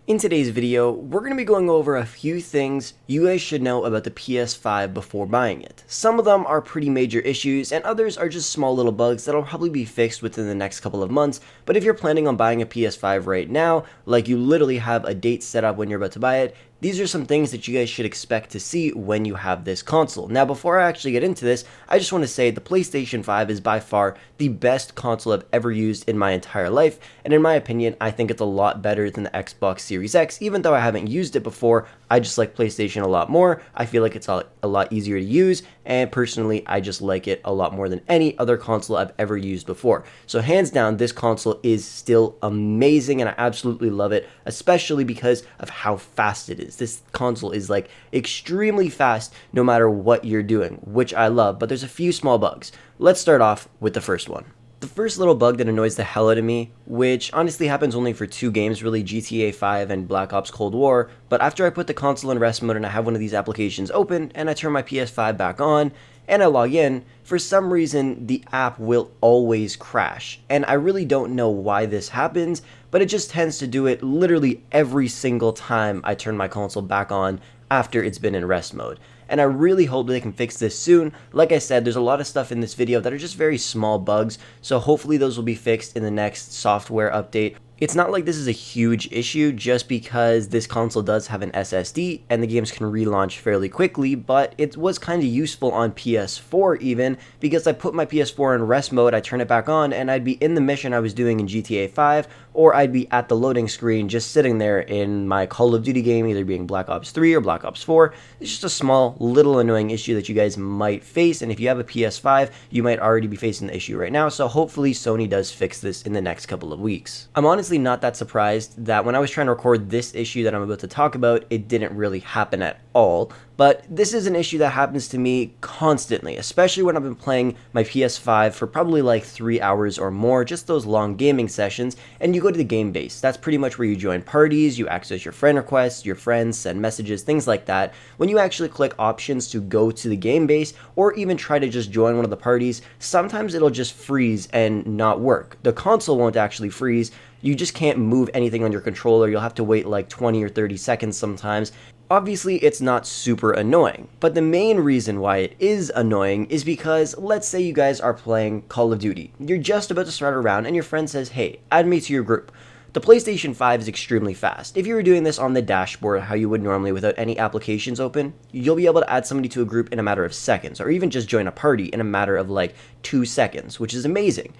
In today's video, we're going to be going over a few things you guys should know about the PS5 before buying it. Some of them are pretty major issues, and others are just small little bugs that'll probably be fixed within the next couple of months, but if you're planning on buying a PS5 right now, like you literally have a date set up when you're about to buy it, these are some things that you guys should expect to see when you have this console. Now, before I actually get into this, I just want to say the PlayStation 5 is by far the best console I've ever used in my entire life, and in my opinion, I think it's a lot better than the Xbox Series X. Even though I haven't used it before, I just like PlayStation a lot more. I feel like it's a lot easier to use, and personally, I just like it a lot more than any other console I've ever used before. So hands down, this console is still amazing, and I absolutely love it, especially because of how fast it is. This console is like extremely fast no matter what you're doing, which I love, but there's a few small bugs. Let's start off with the first one. The first little bug that annoys the hell out of me, which honestly happens only for two games really, GTA 5 and Black Ops Cold War, but after I put the console in rest mode and I have one of these applications open and I turn my PS5 back on and I log in, for some reason the app will always crash. And I really don't know why this happens, but it just tends to do it literally every single time I turn my console back on after it's been in rest mode. And I really hope they can fix this soon. Like I said, there's a lot of stuff in this video that are just very small bugs, so hopefully those will be fixed in the next software update. It's not like this is a huge issue just because this console does have an SSD and the games can relaunch fairly quickly, but it was kind of useful on PS4 even because I put my PS4 in rest mode, I turn it back on, and I'd be in the mission I was doing in GTA 5, or I'd be at the loading screen just sitting there in my Call of Duty game, either being Black Ops 3 or Black Ops 4. It's just a small, little annoying issue that you guys might face, and if you have a PS5, you might already be facing the issue right now, so hopefully Sony does fix this in the next couple of weeks. I'm honestly not that surprised that when I was trying to record this issue that I'm about to talk about, it didn't really happen at all. But this is an issue that happens to me constantly, especially when I've been playing my PS5 for probably like 3 hours or more, just those long gaming sessions, and you go to the game base. That's pretty much where you join parties, you access your friend requests, your friends, send messages, things like that. When you actually click options to go to the game base, or even try to just join one of the parties, sometimes it'll just freeze and not work. The console won't actually freeze. You just can't move anything on your controller. You'll have to wait like 20 or 30 seconds sometimes. Obviously, it's not super annoying, but the main reason why it is annoying is because let's say you guys are playing Call of Duty. You're just about to start a round and your friend says, hey, add me to your group. The PlayStation 5 is extremely fast. If you were doing this on the dashboard, how you would normally without any applications open, you'll be able to add somebody to a group in a matter of seconds, or even just join a party in a matter of like 2 seconds, which is amazing.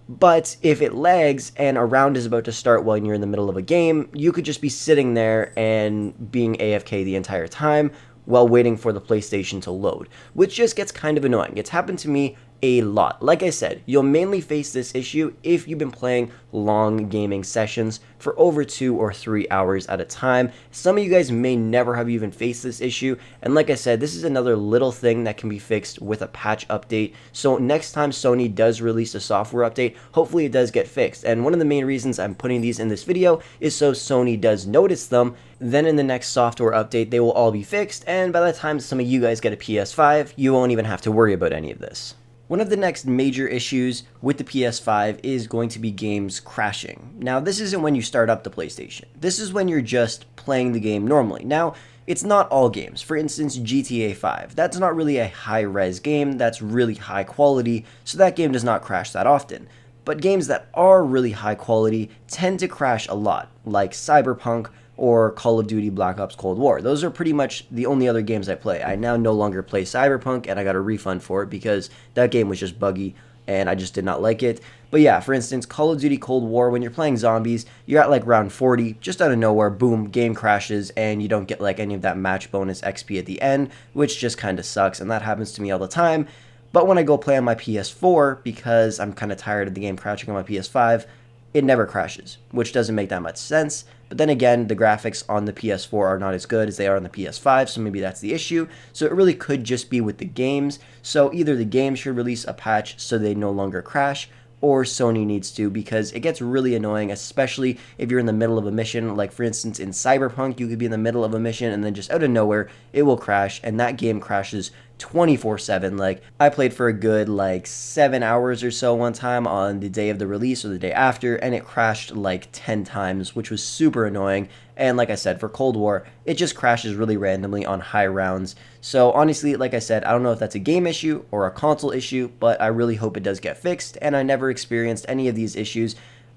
But if it lags and a round is about to start while you're in the middle of a game, you could just be sitting there and being AFK the entire time while waiting for the PlayStation to load, which just gets kind of annoying. It's happened to me a lot. Like I said, you'll mainly face this issue if you've been playing long gaming sessions for over 2 or 3 hours at a time. Some of you guys may never have even faced this issue, and like I said, this is another little thing that can be fixed with a patch update. So next time Sony does release a software update, hopefully it does get fixed. And one of the main reasons I'm putting these in this video is so Sony does notice them. Then in the next software update, they will all be fixed, and by the time some of you guys get a PS5, you won't even have to worry about any of this. One of the next major issues with the PS5 is going to be games crashing. Now, this isn't when you start up the PlayStation. This is when you're just playing the game normally. Now, it's not all games. For instance, GTA 5. That's not really a high-res game. That's really high quality, so that game does not crash that often. But games that are really high quality tend to crash a lot, like Cyberpunk or Call of Duty Black Ops Cold War. Those are pretty much the only other games I play. I now no longer play Cyberpunk, and I got a refund for it because that game was just buggy and I just did not like it. But yeah, for instance, Call of Duty Cold War, when you're playing zombies, you're at like round 40, just out of nowhere, boom, game crashes, and you don't get like any of that match bonus XP at the end, which just kind of sucks, and that happens to me all the time. But when I go play on my PS4, because I'm kind of tired of the game crashing on my PS5, it never crashes, which doesn't make that much sense. But then again, the graphics on the PS4 are not as good as they are on the PS5, so maybe that's the issue. So it really could just be with the games. So either the game should release a patch so they no longer crash, or Sony needs to, because it gets really annoying, especially if you're in the middle of a mission. Like for instance, in Cyberpunk, you could be in the middle of a mission and then just out of nowhere, it will crash, and that game crashes 24/7. Like, I played for a good like 7 hours or so one time on the day of the release or the day after, and it crashed like 10 times, which was super annoying. And like I said, for Cold War, it just crashes really randomly on high rounds. So honestly, like I said, I don't know if that's a game issue or a console issue, but I really hope it does get fixed, and I never experienced any of these issues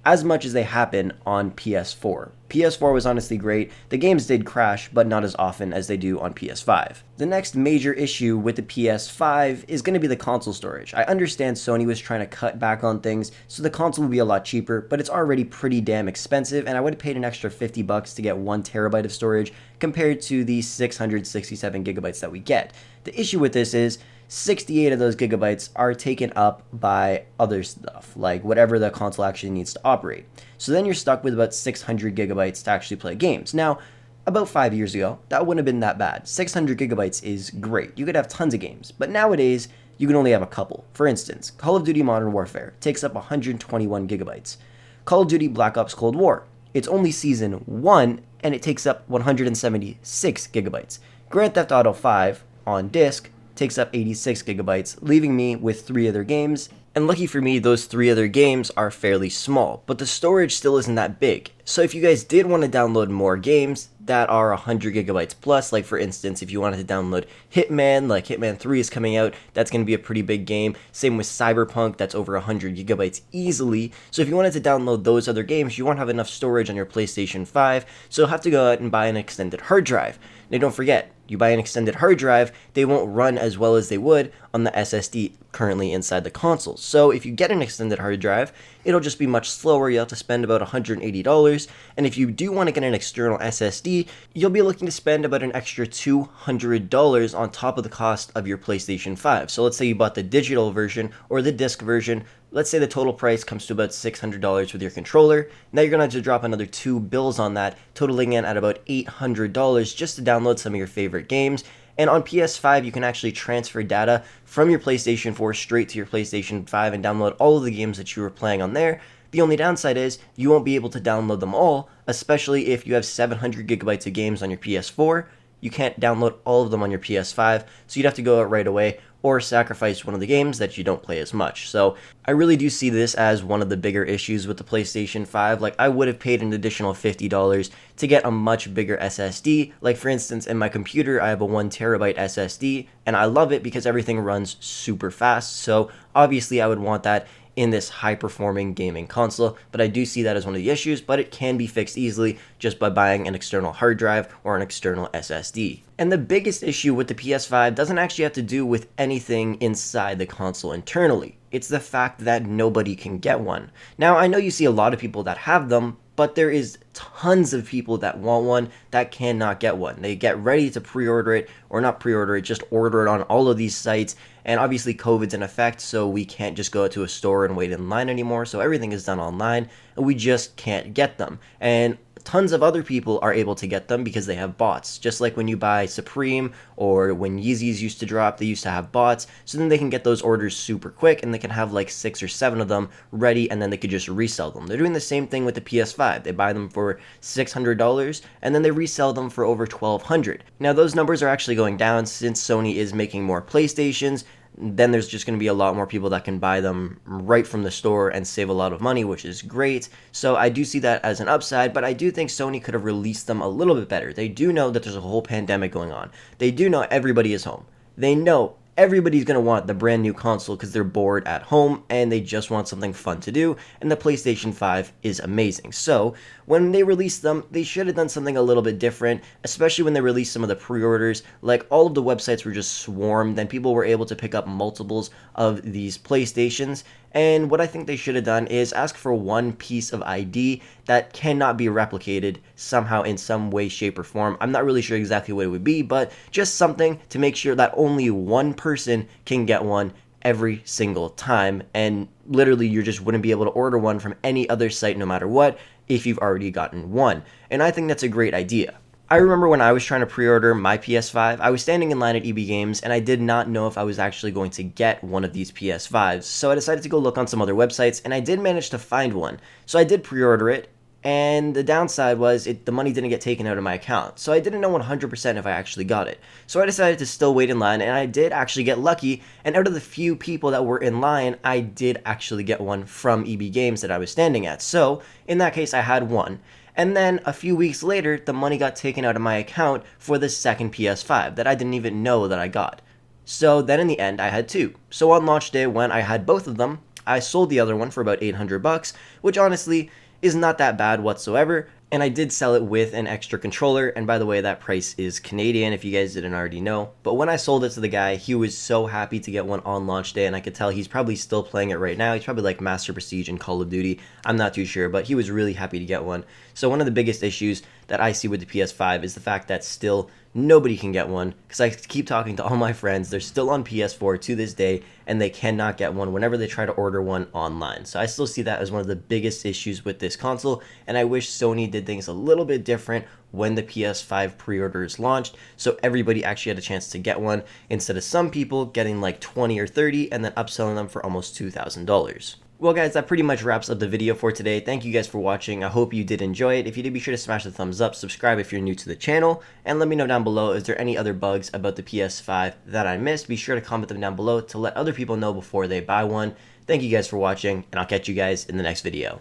as much as they happen on PS4. PS4 was honestly great. The games did crash, but not as often as they do on PS5. The next major issue with the PS5 is going to be the console storage. I understand Sony was trying to cut back on things, so the console will be a lot cheaper, but it's already pretty damn expensive, and I would have paid an extra $50 to get 1 terabyte of storage compared to the 667 gigabytes that we get. The issue with this is 68 of those gigabytes are taken up by other stuff, like whatever the console actually needs to operate. So then you're stuck with about 600 gigabytes to actually play games. Now, about 5 years ago, that wouldn't have been that bad. 600 gigabytes is great. You could have tons of games. But nowadays, you can only have a couple. For instance, Call of Duty Modern Warfare takes up 121 gigabytes. Call of Duty Black Ops Cold War, it's only Season 1, and it takes up 176 gigabytes. Grand Theft Auto 5, on disc, takes up 86 gigabytes, leaving me with 3 other games. And lucky for me, those 3 other games are fairly small, but the storage still isn't that big. So if you guys did want to download more games that are 100 gigabytes plus, like for instance, if you wanted to download Hitman, like Hitman 3 is coming out, that's going to be a pretty big game. Same with Cyberpunk, that's over 100 gigabytes easily. So if you wanted to download those other games, you won't have enough storage on your PlayStation 5, so you'll have to go out and buy an extended hard drive. Now don't forget, you buy an extended hard drive, they won't run as well as they would on the SSD currently inside the console. So if you get an extended hard drive, it'll just be much slower. You'll have to spend about $180. And if you do want to get an external SSD, you'll be looking to spend about an extra $200 on top of the cost of your PlayStation 5. So let's say you bought the digital version or the disc version. Let's say the total price comes to about $600 with your controller. Now you're going to have to drop another $2 on that, totaling in at about $800 just to download some of your favorite games. And on PS5, you can actually transfer data from your PlayStation 4 straight to your PlayStation 5 and download all of the games that you were playing on there. The only downside is you won't be able to download them all, especially if you have 700 gigabytes of games on your PS4. You can't download all of them on your PS5, so you'd have to go out right away or sacrifice one of the games that you don't play as much. So I really do see this as one of the bigger issues with the PlayStation 5. Like, I would have paid an additional $50 to get a much bigger SSD. Like, for instance, in my computer, I have a 1 terabyte SSD, and I love it because everything runs super fast. So obviously I would want that in this high-performing gaming console, but I do see that as one of the issues, but it can be fixed easily just by buying an external hard drive or an external SSD. And the biggest issue with the PS5 doesn't actually have to do with anything inside the console internally. It's the fact that nobody can get one. Now, I know you see a lot of people that have them, but there is tons of people that want one that cannot get one. They get ready to pre-order it, or not pre-order it, just order it on all of these sites. And obviously COVID's in effect, so we can't just go to a store and wait in line anymore. So everything is done online, and we just can't get them. And tons of other people are able to get them because they have bots. Just like when you buy Supreme or when Yeezys used to drop, they used to have bots. So then they can get those orders super quick, and they can have like 6 or 7 of them ready, and then they could just resell them. They're doing the same thing with the PS5. They buy them for $600, and then they resell them for over $1,200. Now those numbers are actually going down since Sony is making more PlayStations. Then there's just going to be a lot more people that can buy them right from the store and save a lot of money, which is great. So I do see that as an upside, but I do think Sony could have released them a little bit better. They do know that there's a whole pandemic going on. They do know everybody is home. They know everybody's going to want the brand new console because they're bored at home and they just want something fun to do, and the PlayStation 5 is amazing. So when they released them, they should have done something a little bit different, especially when they released some of the pre-orders. Like, all of the websites were just swarmed, and people were able to pick up multiples of these PlayStations. And what I think they should have done is ask for one piece of ID that cannot be replicated somehow in some way, shape, or form. I'm not really sure exactly what it would be, but just something to make sure that only one person can get one every single time. And literally, you just wouldn't be able to order one from any other site no matter what if you've already gotten one. And I think that's a great idea. I remember when I was trying to pre-order my PS5, I was standing in line at EB Games, and I did not know if I was actually going to get one of these PS5s, so I decided to go look on some other websites, and I did manage to find one. So I did pre-order it, And the downside was the money didn't get taken out of my account. So I didn't know 100% if I actually got it. So I decided to still wait in line, and I did actually get lucky. And out of the few people that were in line, I did actually get one from EB Games that I was standing at. So in that case, I had one. And then a few weeks later, the money got taken out of my account for the second PS5 that I didn't even know that I got. So then in the end, I had two. So on launch day, when I had both of them, I sold the other one for about 800 bucks, which honestly is not that bad whatsoever. And I did sell it with an extra controller, and by the way, that price is Canadian if you guys didn't already know. But when I sold it to the guy, he was so happy to get one on launch day, and I could tell he's probably still playing it right now. He's probably like Master Prestige and Call of Duty. I'm not too sure, but he was really happy to get one. So one of the biggest issues that I see with the PS5 is the fact that still nobody can get one, because I keep talking to all my friends. They're still on PS4 to this day, and they cannot get one whenever they try to order one online. So I still see that as one of the biggest issues with this console, and I wish Sony did things a little bit different when the PS5 pre-orders launched, so everybody actually had a chance to get one, instead of some people getting like 20 or 30 and then upselling them for almost $2,000. Well guys, that pretty much wraps up the video for today. Thank you guys for watching. I hope you did enjoy it. If you did, be sure to smash the thumbs up, subscribe if you're new to the channel, and let me know down below, is there any other bugs about the PS5 that I missed? Be sure to comment them down below to let other people know before they buy one. Thank you guys for watching, and I'll catch you guys in the next video.